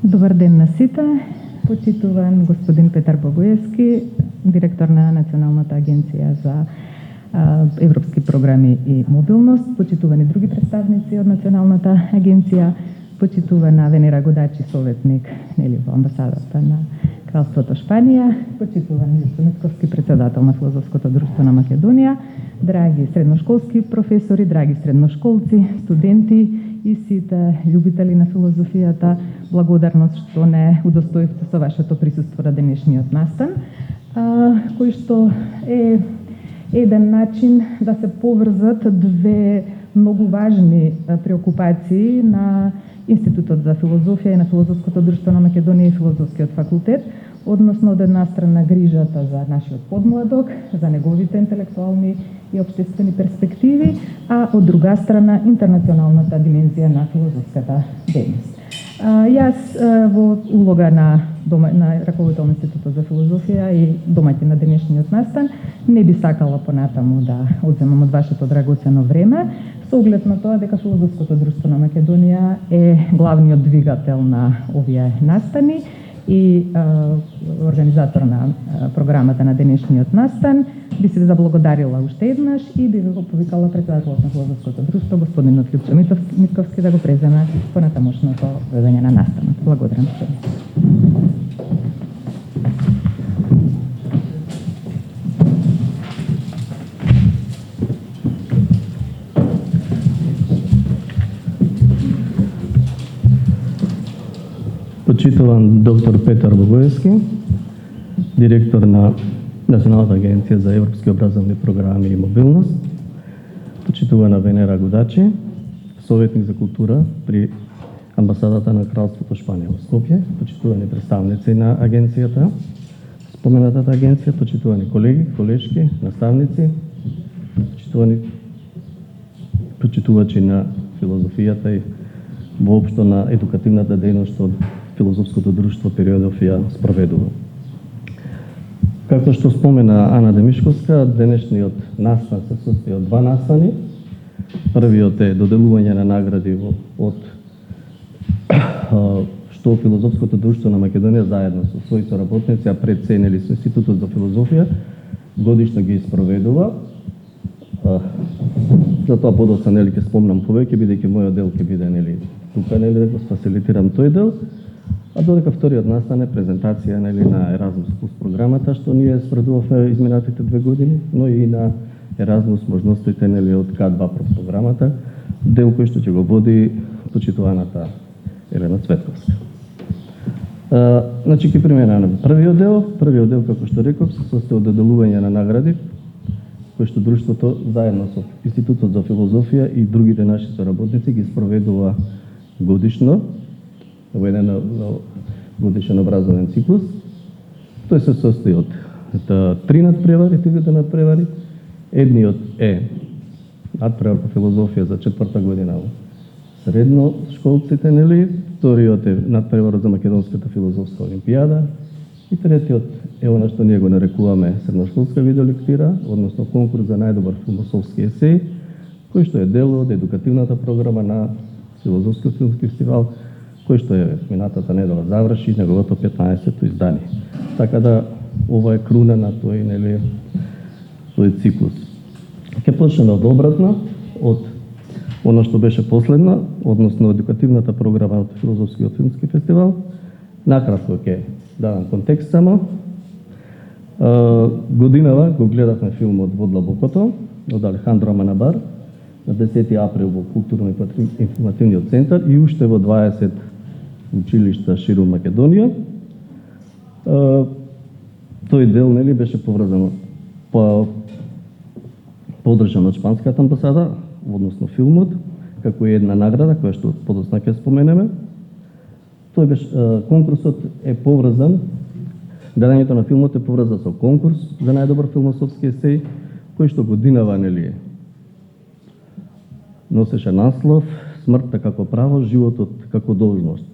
Добар ден на сите. Почитуван господин Петар Богоевски, директор на Националната агенција за европски програми и мобилност, почитувани други представници од Националната агенција, почитувана Венера Годачи, советник во амбасадата на Кралството Шпанија, почитуван Милчо Мицковски, председател на Филозофското друштво на Македонија, драги средношколски професори, драги средношколци, студенти и сите љубители на филозофијата, благодарност што не удостоивте со вашето присуство на денешниот настан, кој што е еден начин да се поврзат две многу важни преокупации на Институтот за филозофија и на Филозофското друштво на Македонија и Филозофскиот факултет, односно од една страна грижата за нашиот подмладок, за неговите интелектуални и општествени перспективи, а од друга страна интернационалната димензија на филозофската дейност. Јас во улога на раководител на Институтот за филозофија и домаќин на денешниот настан не би сакала понатаму да одземам од вашето драгоцено време, со оглед на тоа дека Филозофското друштво на Македонија е главниот двигател на овие настани и организатор на програмата на денешниот настан. Би се заблагодарила уште еднаш и би го повикала председателот на Филозофското друштво, господинот Лјупчо Мицковски, да го преземе понатамошното водење на настанот. Благодарам се. Почитуван доктор Петар Богоевски, директор на Националната агенција за европски образовни програми и мобилност, почитувана Венера Годачи, советник за култура при амбасадата на Кралството Шпанија во Скопје, почитувани представници на агенцијата, споменатата агенција, почитувани колеги, колешки, наставници, почитувачи на филозофијата и воопшто на едукативната дејност што Филозофското друштво периодов ја спроведува. Како што спомена Ана Демишковска, денешниот настан се состои од два настани. Првиот е доделување на награди од што Филозофското друштво на Македонија заедно со своите работници, а пред се нели со Институтот за филозофија, годишно ги спроведува. Затоа подоцна нели ќе спомнам повеќе, бидејќи мојот дел ќе биде нели тука нели да го фасилитирам тој дел. А додека вториот настан е презентација нели на Еразмус плюс програмата што ние спроведувавме изминатите 2 години, но и на Еразмус можностите нели од К2 програмата, дел кој што ќе го води почитуваната Елена Цветковска. Значи ќе преминеме на првиот дел. Првиот дел, како што реков, се состои од доделување на награди кои што друштвото заедно со Институтот за филозофија и другите наши соработници ги спроведува годишно во еден годишен образовен циклус. Тој се состои од 3 надпревари, 3 вида надпревари. Едниот е надпревар по филозофија за 4-та година средношколците, нели? Вториот е надпревар за Македонската филозофска олимпијада. И третиот е она што ние го нарекуваме средношколска видеолектира, односно конкурс за најдобар филозофски есеј, кој што е дел од едукативната програма на Филозофскиот филмски фестивал, кој што е минатата недела заврши неговото 15-то издание. Така да ова е круна на тој нели тој циклус. Ќе почнеме од обратно, од она што беше последно, односно едукативната програма од Филозофскиот филмски фестивал. Накратко ќе дадам контекст само. Годинава го гледавме филмот Во длабокото од Алехандро Аманабар на 10 април во Културно-информативниот центар и уште во 20 училишта ширум Македонија. Тој дел нели беше поврзано поддржан од шпанската амбасада, односно филмот, како и една награда која што подоцна ќе споменеме. Тој беше конкурсот е поврзан, гледањето на филмот е поврзан со конкурс за најдобар филмософски есеј, кој што годинава нели носеше наслов Смртта како право, животот како должност.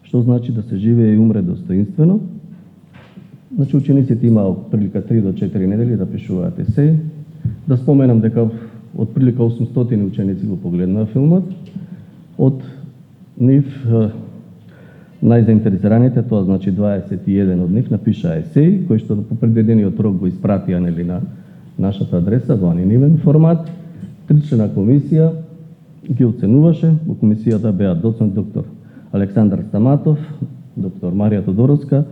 Што значи да се живее и умре достоинствено. Значи учениците имаа прилика 3 до 4 недели да пишуваат есеј. Да споменам дека од прилика 800 ученици го погледнаа филмот. Од нив Најзаинтересираните, тоа значи 21 од нив, напиша есеј, кој што по предвидениот рок го испратија на нашата адреса во анонимен формат. Тричлена комисија ги оценуваше. Во комисијата беа доцент доктор Александар Стаматов, доктор Марија Тодоровска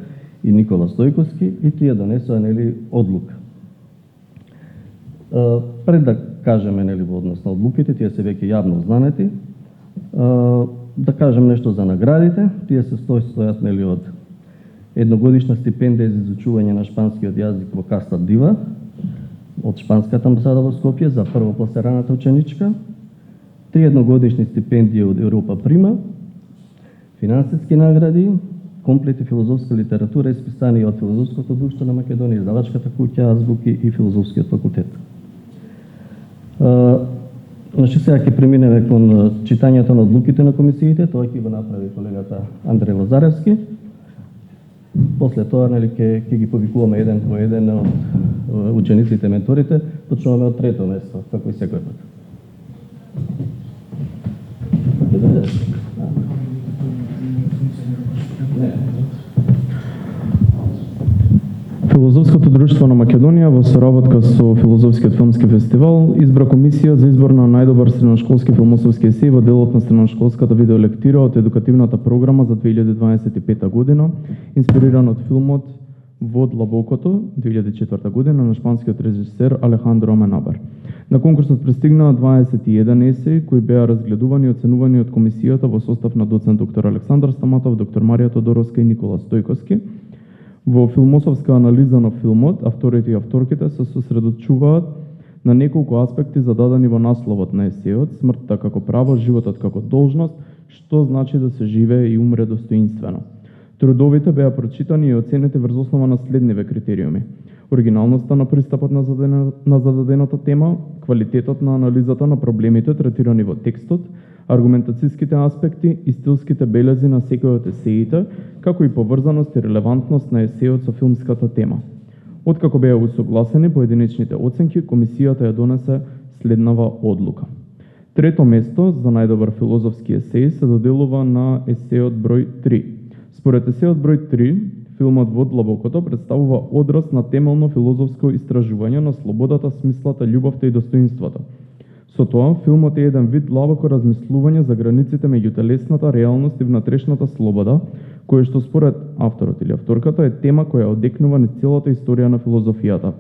и Никола Стојковски, и тие донесоа одлука. Пред да кажеме во однос на одлуките, тие се веќе јавно знанети, да кажем нешто за наградите. Тие се состојат од едногодишна стипендија за изучување на шпанскиот јазик во Каста Дива од Шпанската амбасада во Скопје за првопласираната ученичка, 3 едногодишни стипендии од Европа Прима, финансиски награди, комплети филозофска литература и списанија од Филозофското друштво на Македонија, Издавачката куќа, Азбуки и Филозофскиот факултет. Значи сега ќе преминеме кон читањето на одлуките на комисиите. Тоа ќе го направи колегата Андреј Лазаревски. После тоа ќе ги повикуваме еден по еден од учениците менторите. Почнуваме од трето место, како и секој пат. Филозофското друштво на Македонија во соработка со Филозофскиот филмски фестивал избра комисија за избор на најдобар средношколски филмософски есеј во делот на средношколската видеолектира од едукативната програма за 2025 година, инспириран од филмот Во длабокото 2004 година на шпанскиот режисер Алехандро Amenábar. На конкурсот пристигнаа 21 есеи кои беа разгледувани и оценувани од комисијата во состав на доцент доктор Александар Стаматов, доктор Марија Тодоровска и Никола Стојковски. Во филмософска анализа на филмот, авторите и авторките се сосредочуваат на неколку аспекти зададени во насловот на есеот: смртта како право, животот како должност, што значи да се живее и умре достоинствено. Трудовите беа прочитани и оценети врз основа на следниве критериуми: оригиналноста на пристапот на зададената тема, квалитетот на анализата на проблемите третирани во текстот, аргументацијските аспекти и стилските белези на секој од есеите, како и поврзаност и релевантност на есеот со филмската тема. Откако беа усогласени поединечните оценки, комисијата ја донесе следнава одлука. Трето место за најдобар филозофски есеј се доделува на есеот број 3. Според есеот број 3, филмот Во длабокото представува одраз на темелно филозофско истражување на слободата, смислата, љубовта и достоинството. Со тоа, филмот е еден вид длабоко размислување за границите меѓу телесната реалност и внатрешната слобода, која што според авторот или авторката е тема која одекнува низ целата историја на филозофијата.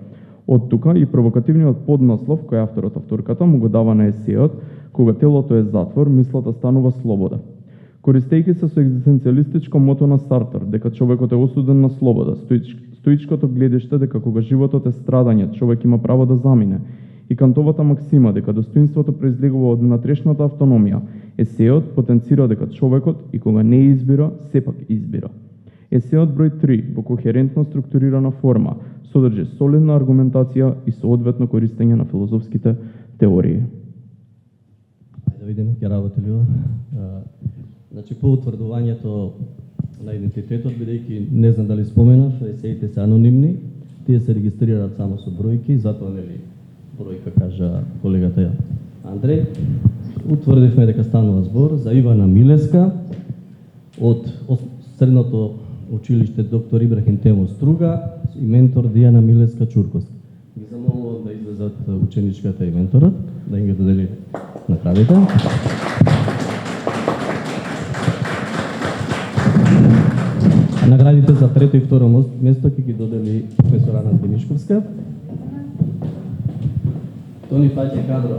Од тука и провокативниот поднаслов кој авторот-авторката му го дава на есеот: кога телото е затвор, мислата станува слобода. Користејќи се со екзистенцијалистичко мото на Сартер, дека човекот е осуден на слобода, стоичкото гледиште дека кога животот е страдање, човек има право да замине, и Кантовата максима дека достоинството произлегува од внатрешната автономија, есеот потенцира дека човекот и кога не избира, сепак избира. Есеот број 3 во кохерентно структурирана форма содржи солидна аргументација и соодветно користење на филозофските теории. Да видиме ќе работи ли ова. Значи, по утврдувањето на идентитетот, бидејќи не знам дали споменав, есеите се анонимни, тие се регистрираат само со бројки, затоа бројка кажа колегата Андреј. Утврдивме дека станува збор за Ивана Милеска од средното училиште доктор Ибрахим Темо Струга и ментор Дијана Милеска Чурковска. Ги замолувам да излезат ученичката и менторот, да им ги додели наградите. Наградите за трето и второ место ќе ги додели професор Ана Демишковска. Тони фаќа кадро.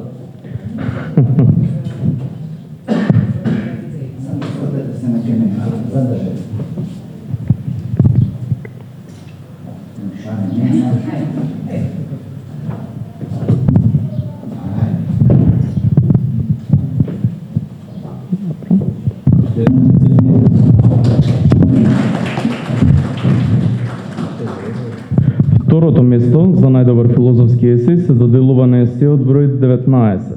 Второто место за најдобар филозофски есеј се доделува на есеот број 19.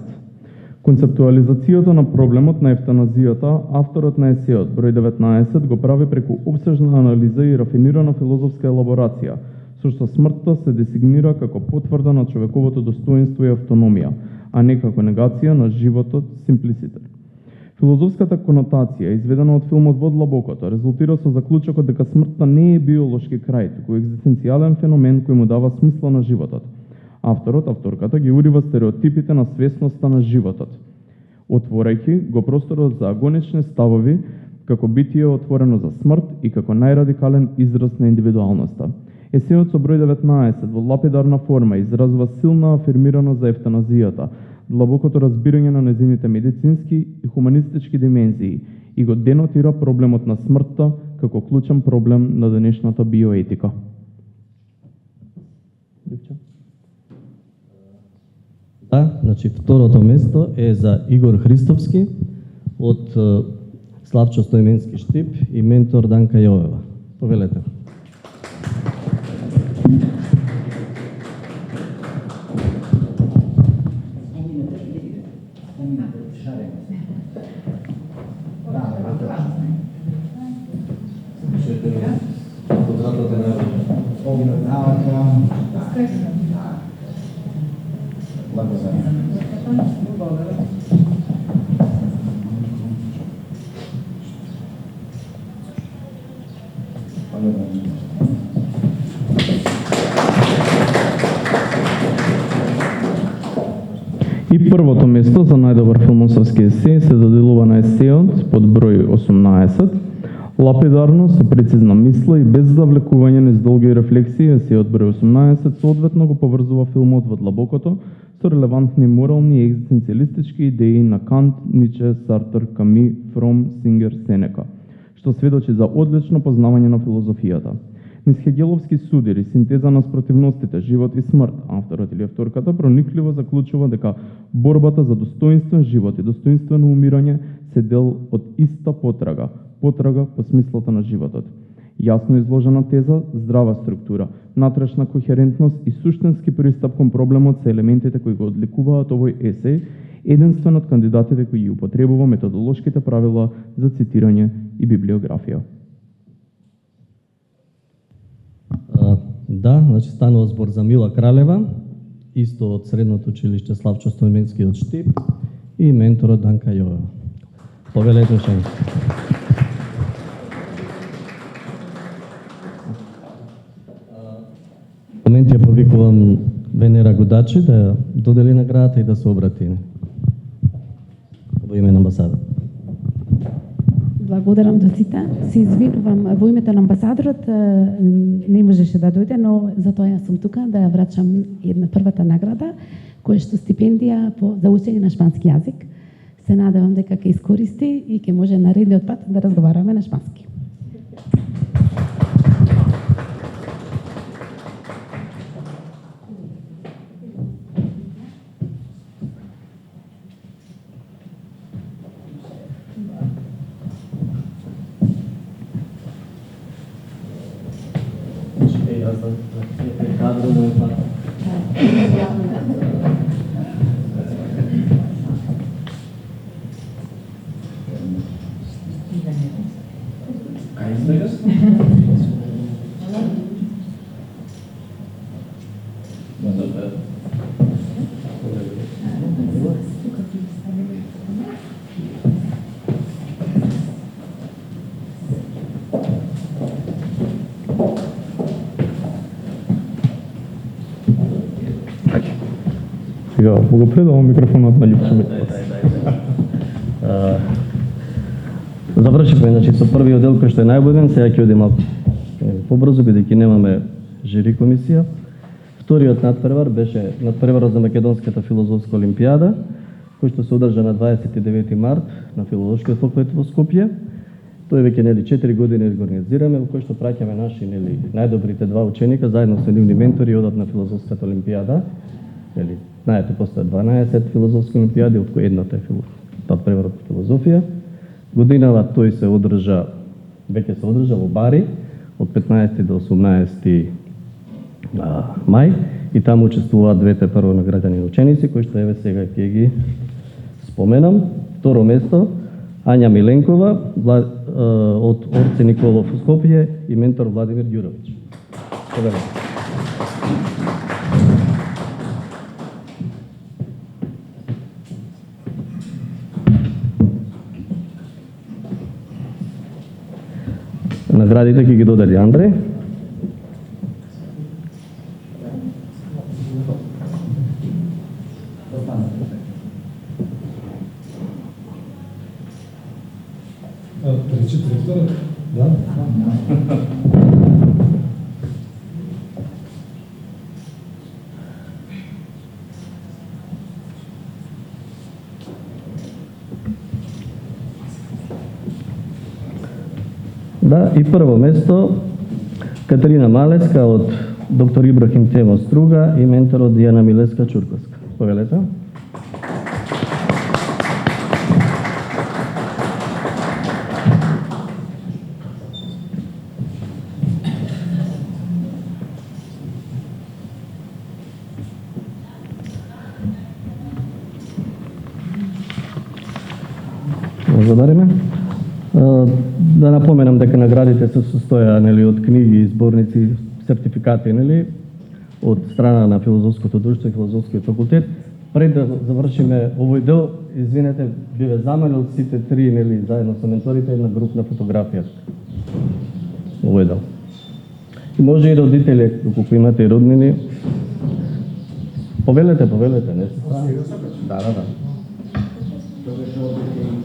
Концептуализацијата на проблемот на евтаназијата, авторот на есеот број 19 го прави преку опсежна анализа и рафинирана филозофска елаборација, со што смртта се десигнира како потврда на човековото достоинство и автономија, а не како негација на животот, симплиситет. Филозофската конотација, изведена од филмот Во длабокото, резултира со заклучокот дека смртта не е биолошки крај, туку екзистенцијален феномен кој му дава смисла на животот. Авторката ги урива стереотипите на свесноста на животот, отворајќи го просторот за агонични ставови како битие отворено за смрт и како најрадикален израз на индивидуалноста. Есеот со број 19 во лапидарна форма изразува силна афирмираност за евтаназијата, длабокото разбирање на нејзините медицински и хуманистички димензии и го денотира проблемот на смртта како клучен проблем на денешната биоетика. Да, значи второто место е за Игор Христовски од Славчо Стоименски Штип и ментор Данка Јовева. Повелете. И првото место за најдобар филмосовски есеј се доделува на есеот под број 18. Лапидарно, со прецизна мисла и без завлекување низ долги рефлексии, есеот број 18 соодветно го поврзува филмот Во длабокото со релевантни морални и екзистенцијалистички идеи на Кант, Ниче, Сартер, Ками, Фром, Сингер, Сенека, што сведочи за одлично познавање на филозофијата. Низ хегеловски судири, синтеза на спротивностите, живот и смрт, авторот или авторката проникливо заклучува дека борбата за достоинствен живот и достоинствено умирање се дел од иста потрага по смислото на животот. Јасно изложена теза, здрава структура, натрешна кохерентност и суштински пристап кон проблемот се елементите кои го одликуваат овој есеј, единствен од кандидатите кои ги употребува методолошките правила за цитирање и библиографија. Да, значи станува збор за Мила Кралева, исто од средното училиште Славчо Стоименски од Штип и менторот Данка Јовева. Повелете ше. В момент ја повикувам Венера Годачи да додели наградата и да се обрати во име на амбасада. Благодарам доците. Се извинувам во името на амбасадорот, не можеше да дојде, но затоа јас сум тука да ја врачам една првата награда, која што стипендија за учење на шпански јазик. Се надевам дека ќе искористи и ќе може наредниот пат да разговараме на шпански. Сега го предавам микрофонот на Љупчо Митковски. Завршивме значи со првиот дел кој што е најбуден, сега ќе одиме малку побрзо бидејќи немаме жири комисија. Вториот надпревар беше надпреварот за Македонската филозофска олимпијада, кој што се одржа на 29 март на Филолошкиот факултет во Скопје. Тој веќе 4 години го организираме, во кој што праќаме наши најдобрите два ученика заедно со нивни ментори одат на Филозофската олимпијада. Знаете, постојат 12 филозофски олимпијади, од кои едната е надпреварот по филозофија. Годинава тој се одржа, веќе се одржа во Бари од 15 до 18 мај и таму учествуваат двете првонаградени ученици кои што еве сега ќе ги споменам. Второ место Ања Миленкова од Орце Николов во Скопје и ментор Владимир Ѓуровиќ. Наградите ќе ги додели Андреј. Да. Да, и прво место Катерина Малеска од доктор Ибрахим Темо Струга и менторот Дијана Милеска Чурковска. Повелете. Благодариме. Да напоменам дека наградите се состоја од книги, зборници, сертификати од страна на Филозофското друштво и Филозофскиот факултет. Пред да завршиме овој дел, извинете, би ве замолил сите три заедно со менторите една групна фотографија. Овој дел. И може и родители, доколку имате роднини. Повелете, не се страни.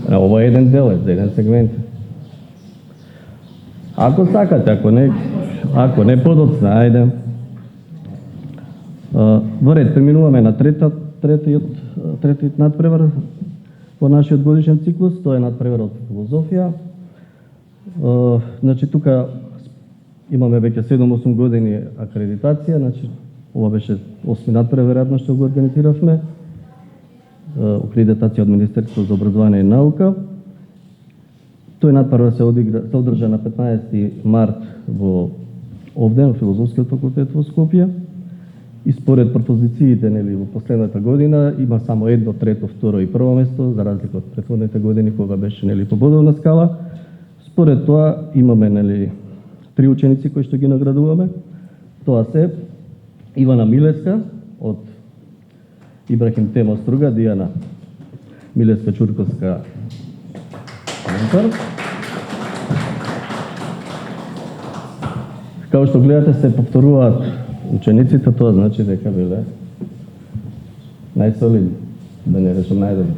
Да. Ова е еден дел, еден сегмент. Ако сакате, ако не подоцна, ајде. Во ред, преминуваме на третиот надпревар во нашиот годишен циклус, тоа е надпревар од филозофија. Значи, тука имаме веќе 7-8 години акредитација, значи, ова беше 8 надпревар, веројатно што го организиравме. Акредитација од Министерството за образование и наука. Тој надпревар се одржа на 15 март овде, во Филозофскиот факултет во Скопје. И според пропозициите во последната година има само едно, трето, второ и прво место, за разлика од претходните години кога беше по бодовна скала. Според тоа имаме три ученици кои што ги наградуваме. Тоа се Ивана Милеска од Ибрахим Темо Струга, Дијана Милеска Чурковска ментор. Као што гледате се повторуваат учениците, тоа значи дека биле најсолидни, да не речем најдобри.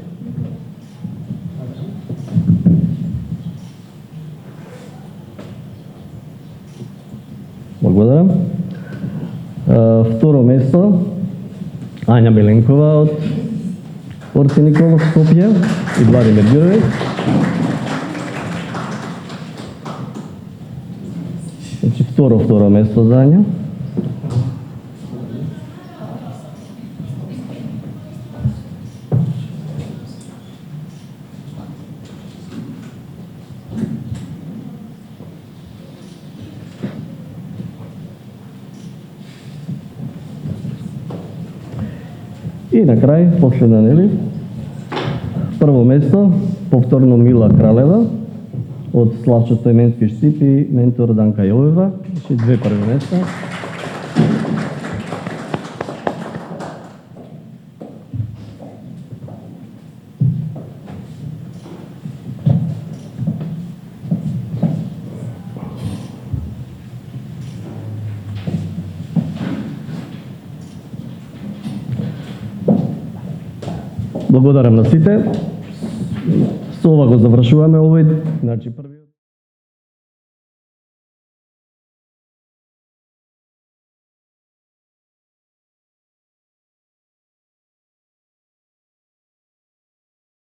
Благодарам. Второ место Ања Миленкова од Орци Николов Скопје и Владимир Ѓуровиќ. Значи второ место за Ања. И на крај, последна, прво место, повторно Мила Кралева, од Славчо Стојменски Штип и ментор Данка Јовева, значи две први места. Благодарам на сите. Со ова го завршуваме овој, значи први